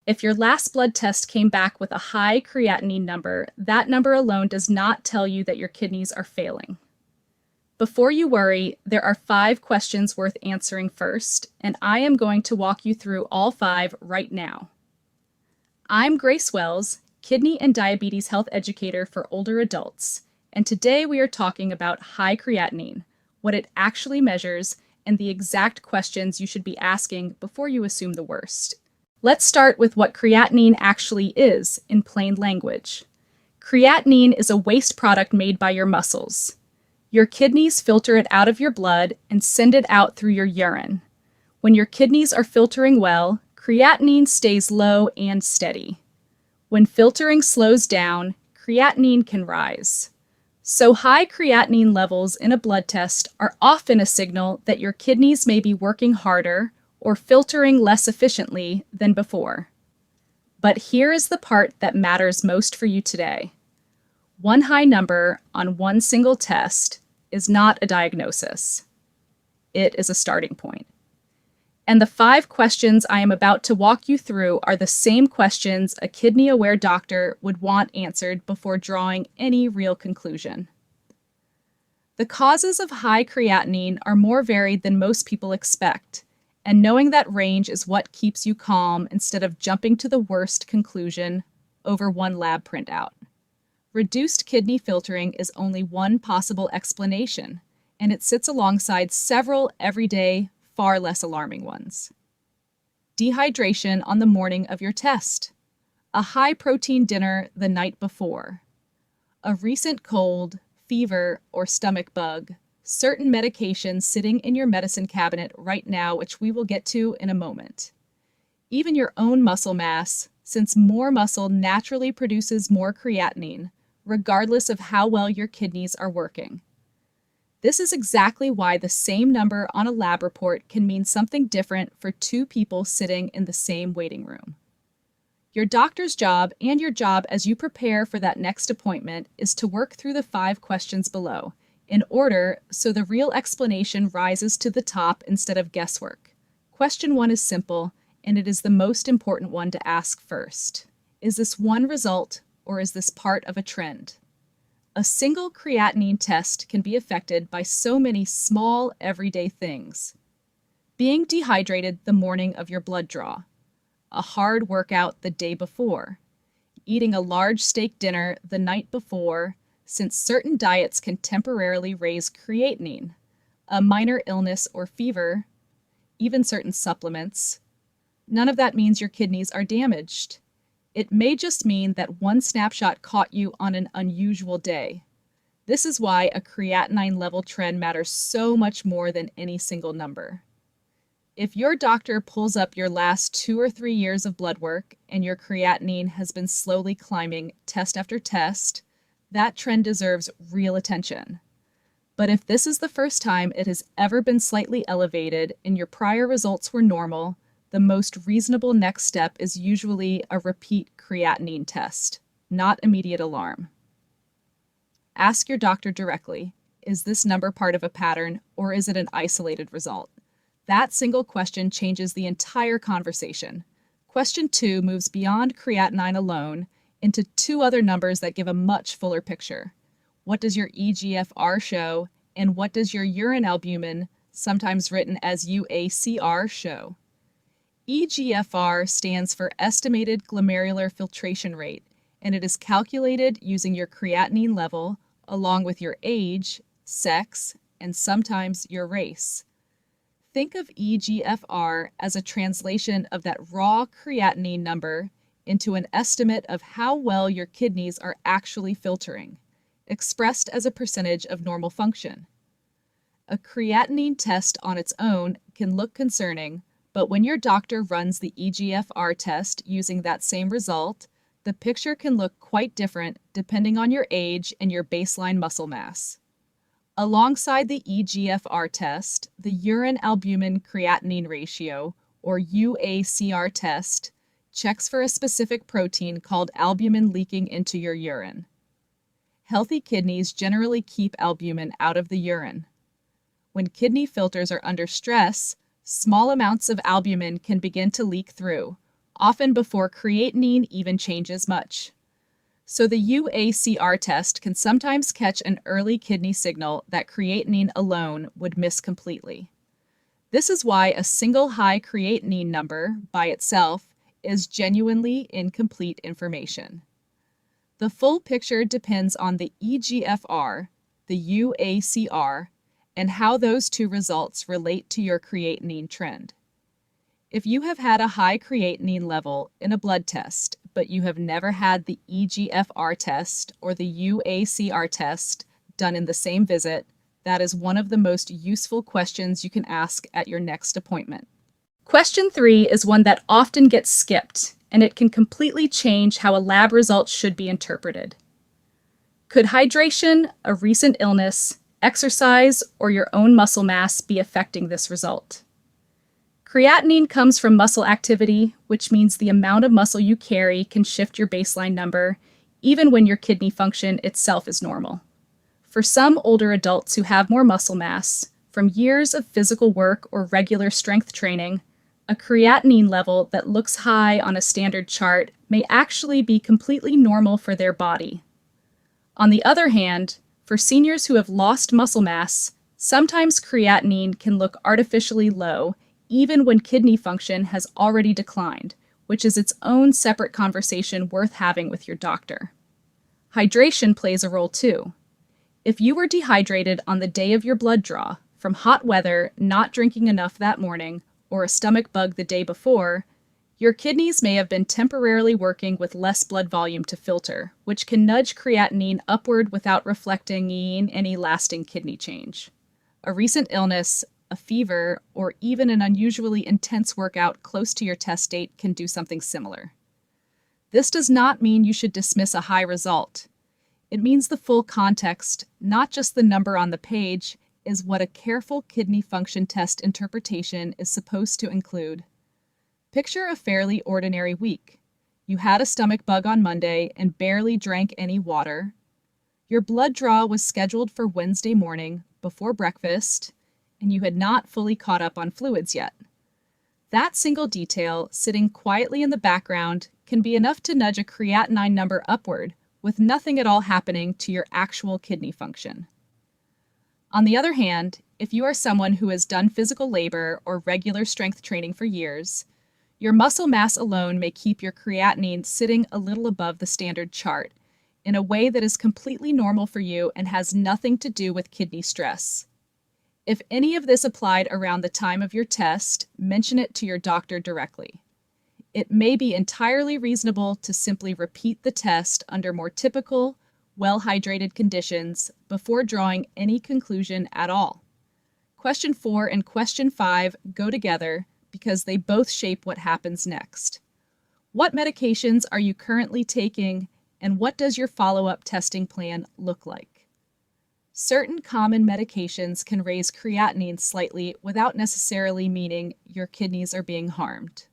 If your last blood test came back with a high creatinine number, that number alone does not tell you that your kidneys are failing. Before you worry, there are 5 questions worth answering first, and I am going to walk you through all 5 right now. I'm Grace Wells, Kidney and Diabetes Health Educator for older adults, and today we are talking about high creatinine, what it actually measures, and the exact questions you should be asking before you assume the worst. Let's start with what creatinine actually is in plain language. Creatinine is a waste product made by your muscles. Your kidneys filter it out of your blood and send it out through your urine. When your kidneys are filtering well, creatinine stays low and steady. When filtering slows down, creatinine can rise. So high creatinine levels in a blood test are often a signal that your kidneys may be working harder or filtering less efficiently than before. But here is the part that matters most for you today. One high number on one single test is not a diagnosis. It is a starting point. And the 5 questions I am about to walk you through are the same questions a kidney-aware doctor would want answered before drawing any real conclusion. The causes of high creatinine are more varied than most people expect, and knowing that range is what keeps you calm instead of jumping to the worst conclusion over one lab printout. Reduced kidney filtering is only one possible explanation, and it sits alongside several everyday, far less alarming ones. Dehydration on the morning of your test. A high-protein dinner the night before. A recent cold, fever, or stomach bug. Certain medications sitting in your medicine cabinet right now, which we will get to in a moment. Even your own muscle mass, since more muscle naturally produces more creatinine, regardless of how well your kidneys are working. This is exactly why the same number on a lab report can mean something different for 2 people sitting in the same waiting room. Your doctor's job and your job as you prepare for that next appointment is to work through the 5 questions below, in order so the real explanation rises to the top instead of guesswork. Question 1 is simple, and it is the most important one to ask first. Is this one result, or is this part of a trend? A single creatinine test can be affected by so many small, everyday things. Being dehydrated the morning of your blood draw. A hard workout the day before. Eating a large steak dinner the night before, since certain diets can temporarily raise creatinine, a minor illness or fever, even certain supplements. None of that means your kidneys are damaged. It may just mean that one snapshot caught you on an unusual day. This is why a creatinine level trend matters so much more than any single number. If your doctor pulls up your last 2 or 3 years of blood work and your creatinine has been slowly climbing test after test, that trend deserves real attention. But if this is the first time it has ever been slightly elevated and your prior results were normal, the most reasonable next step is usually a repeat creatinine test, not immediate alarm. Ask your doctor directly, is this number part of a pattern or is it an isolated result? That single question changes the entire conversation. Question 2 moves beyond creatinine alone into 2 other numbers that give a much fuller picture. What does your eGFR show, and what does your urine albumin, sometimes written as uACR, show? eGFR stands for Estimated Glomerular Filtration Rate, and it is calculated using your creatinine level, along with your age, sex, and sometimes your race. Think of eGFR as a translation of that raw creatinine number into an estimate of how well your kidneys are actually filtering, expressed as a percentage of normal function. A creatinine test on its own can look concerning, but when your doctor runs the eGFR test using that same result, the picture can look quite different depending on your age and your baseline muscle mass. Alongside the eGFR test, the urine albumin creatinine ratio, or uACR test, checks for a specific protein called albumin leaking into your urine. Healthy kidneys generally keep albumin out of the urine. When kidney filters are under stress, small amounts of albumin can begin to leak through, often before creatinine even changes much. So the uACR test can sometimes catch an early kidney signal that creatinine alone would miss completely. This is why a single high creatinine number by itself is genuinely incomplete information. The full picture depends on the eGFR, the uACR, and how those two results relate to your creatinine trend. If you have had a high creatinine level in a blood test, but you have never had the eGFR test or the uACR test done in the same visit, that is one of the most useful questions you can ask at your next appointment. Question 3 is one that often gets skipped, and it can completely change how a lab result should be interpreted. Could hydration, a recent illness, exercise, or your own muscle mass be affecting this result? Creatinine comes from muscle activity, which means the amount of muscle you carry can shift your baseline number, even when your kidney function itself is normal. For some older adults who have more muscle mass, from years of physical work or regular strength training, a creatinine level that looks high on a standard chart may actually be completely normal for their body. On the other hand, for seniors who have lost muscle mass, sometimes creatinine can look artificially low even when kidney function has already declined, which is its own separate conversation worth having with your doctor. Hydration plays a role too. If you were dehydrated on the day of your blood draw, from hot weather, not drinking enough that morning, or a stomach bug the day before, your kidneys may have been temporarily working with less blood volume to filter, which can nudge creatinine upward without reflecting any lasting kidney change. A recent illness, a fever, or even an unusually intense workout close to your test date can do something similar. This does not mean you should dismiss a high result. It means the full context, not just the number on the page, is what a careful kidney function test interpretation is supposed to include. Picture a fairly ordinary week. You had a stomach bug on Monday and barely drank any water. Your blood draw was scheduled for Wednesday morning before breakfast, and you had not fully caught up on fluids yet. That single detail, sitting quietly in the background, can be enough to nudge a creatinine number upward, with nothing at all happening to your actual kidney function. On the other hand, if you are someone who has done physical labor or regular strength training for years, your muscle mass alone may keep your creatinine sitting a little above the standard chart in a way that is completely normal for you and has nothing to do with kidney stress. If any of this applied around the time of your test, mention it to your doctor directly. It may be entirely reasonable to simply repeat the test under more typical, well-hydrated conditions before drawing any conclusion at all. Question 4 and question 5 go together because they both shape what happens next. What medications are you currently taking, and what does your follow-up testing plan look like? Certain common medications can raise creatinine slightly without necessarily meaning your kidneys are being harmed.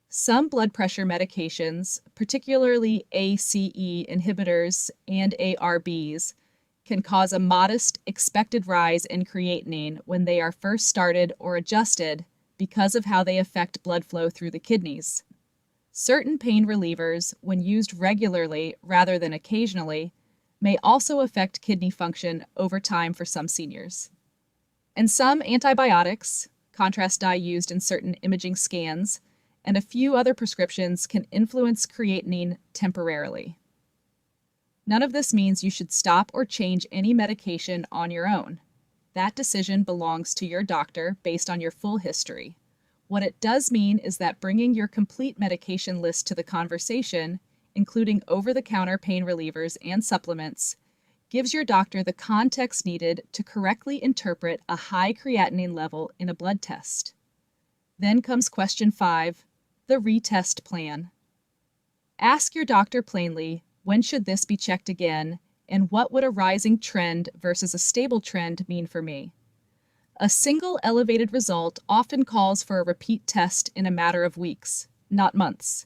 Some blood pressure medications, particularly ACE inhibitors and ARBs, can cause a modest expected rise in creatinine when they are first started or adjusted because of how they affect blood flow through the kidneys. Certain pain relievers, when used regularly rather than occasionally, may also affect kidney function over time for some seniors. And some antibiotics, contrast dye used in certain imaging scans, and a few other prescriptions can influence creatinine temporarily. None of this means you should stop or change any medication on your own. That decision belongs to your doctor based on your full history. What it does mean is that bringing your complete medication list to the conversation, including over-the-counter pain relievers and supplements, gives your doctor the context needed to correctly interpret a high creatinine level in a blood test. Then comes question 5, the retest plan. Ask your doctor plainly, when should this be checked again, and what would a rising trend versus a stable trend mean for me? A single elevated result often calls for a repeat test in a matter of weeks, not months,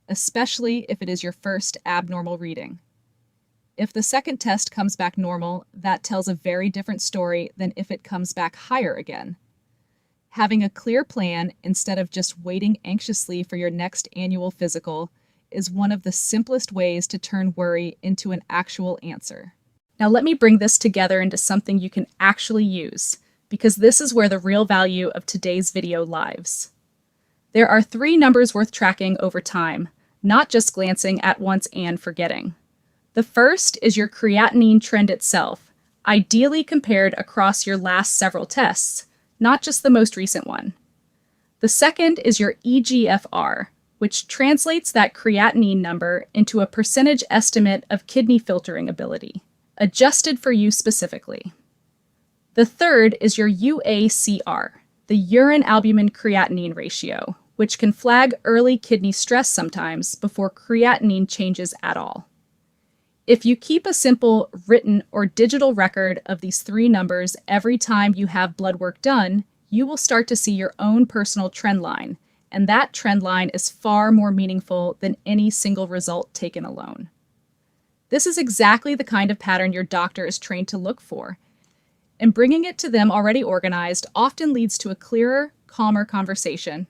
especially if it is your first abnormal reading. If the second test comes back normal, that tells a very different story than if it comes back higher again. Having a clear plan instead of just waiting anxiously for your next annual physical is one of the simplest ways to turn worry into an actual answer. Now let me bring this together into something you can actually use, because this is where the real value of today's video lies. There are 3 numbers worth tracking over time, not just glancing at once and forgetting. The first is your creatinine trend itself, ideally compared across your last several tests, not just the most recent one. The second is your eGFR, which translates that creatinine number into a percentage estimate of kidney filtering ability, adjusted for you specifically. The third is your uACR, the urine albumin creatinine ratio, which can flag early kidney stress sometimes before creatinine changes at all. If you keep a simple written or digital record of these 3 numbers every time you have blood work done, you will start to see your own personal trend line, and that trend line is far more meaningful than any single result taken alone. This is exactly the kind of pattern your doctor is trained to look for, and bringing it to them already organized often leads to a clearer, calmer conversation.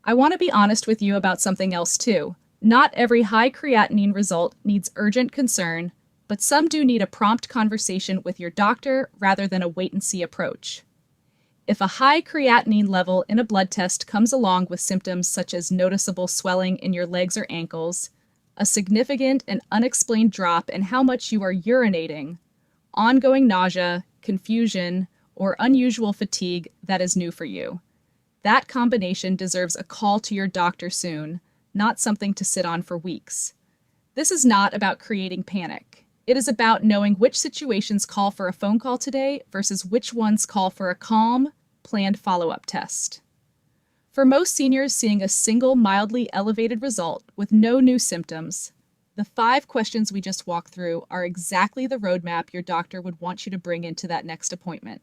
I want to be honest with you about something else too. Not every high creatinine result needs urgent concern, but some do need a prompt conversation with your doctor rather than a wait-and-see approach. If a high creatinine level in a blood test comes along with symptoms such as noticeable swelling in your legs or ankles, a significant and unexplained drop in how much you are urinating, ongoing nausea, confusion, or unusual fatigue that is new for you, that combination deserves a call to your doctor soon, not something to sit on for weeks. This is not about creating panic. It is about knowing which situations call for a phone call today versus which ones call for a calm, planned follow-up test. For most seniors seeing a single mildly elevated result with no new symptoms, the 5 questions we just walked through are exactly the roadmap your doctor would want you to bring into that next appointment.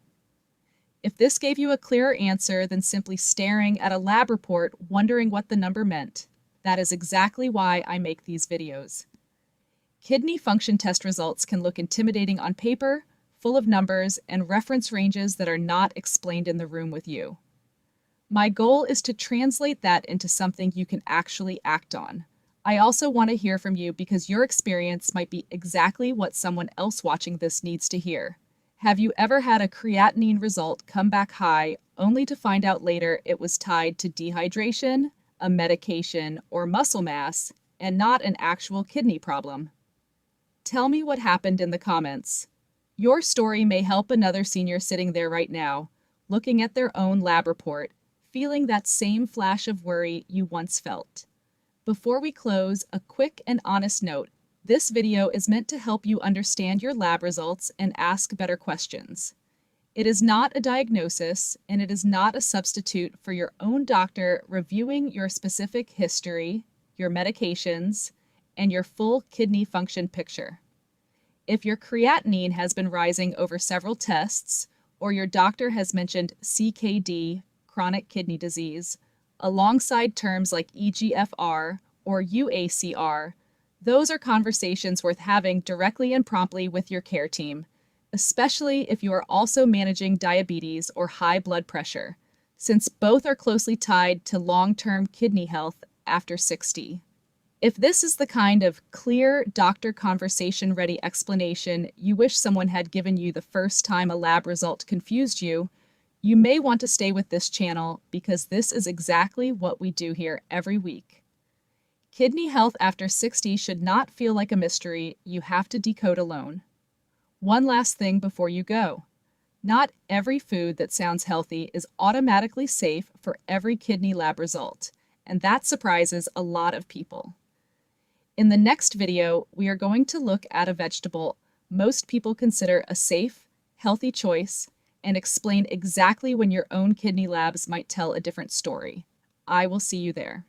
If this gave you a clearer answer than simply staring at a lab report wondering what the number meant, that is exactly why I make these videos. Kidney function test results can look intimidating on paper, full of numbers and reference ranges that are not explained in the room with you. My goal is to translate that into something you can actually act on. I also want to hear from you because your experience might be exactly what someone else watching this needs to hear. Have you ever had a creatinine result come back high only to find out later it was tied to dehydration, a medication, or muscle mass, and not an actual kidney problem? Tell me what happened in the comments. Your story may help another senior sitting there right now, looking at their own lab report, feeling that same flash of worry you once felt. Before we close, a quick and honest note. This video is meant to help you understand your lab results and ask better questions. It is not a diagnosis, and it is not a substitute for your own doctor reviewing your specific history, your medications, and your full kidney function picture. If your creatinine has been rising over several tests, or your doctor has mentioned CKD, chronic kidney disease, alongside terms like eGFR or uACR, those are conversations worth having directly and promptly with your care team, especially if you are also managing diabetes or high blood pressure, since both are closely tied to long-term kidney health after 60. If this is the kind of clear, doctor conversation-ready explanation you wish someone had given you the first time a lab result confused you, you may want to stay with this channel because this is exactly what we do here every week. Kidney health after 60 should not feel like a mystery you have to decode alone. One last thing before you go. Not every food that sounds healthy is automatically safe for every kidney lab result, and that surprises a lot of people. In the next video, we are going to look at a vegetable most people consider a safe, healthy choice and explain exactly when your own kidney labs might tell a different story. I will see you there.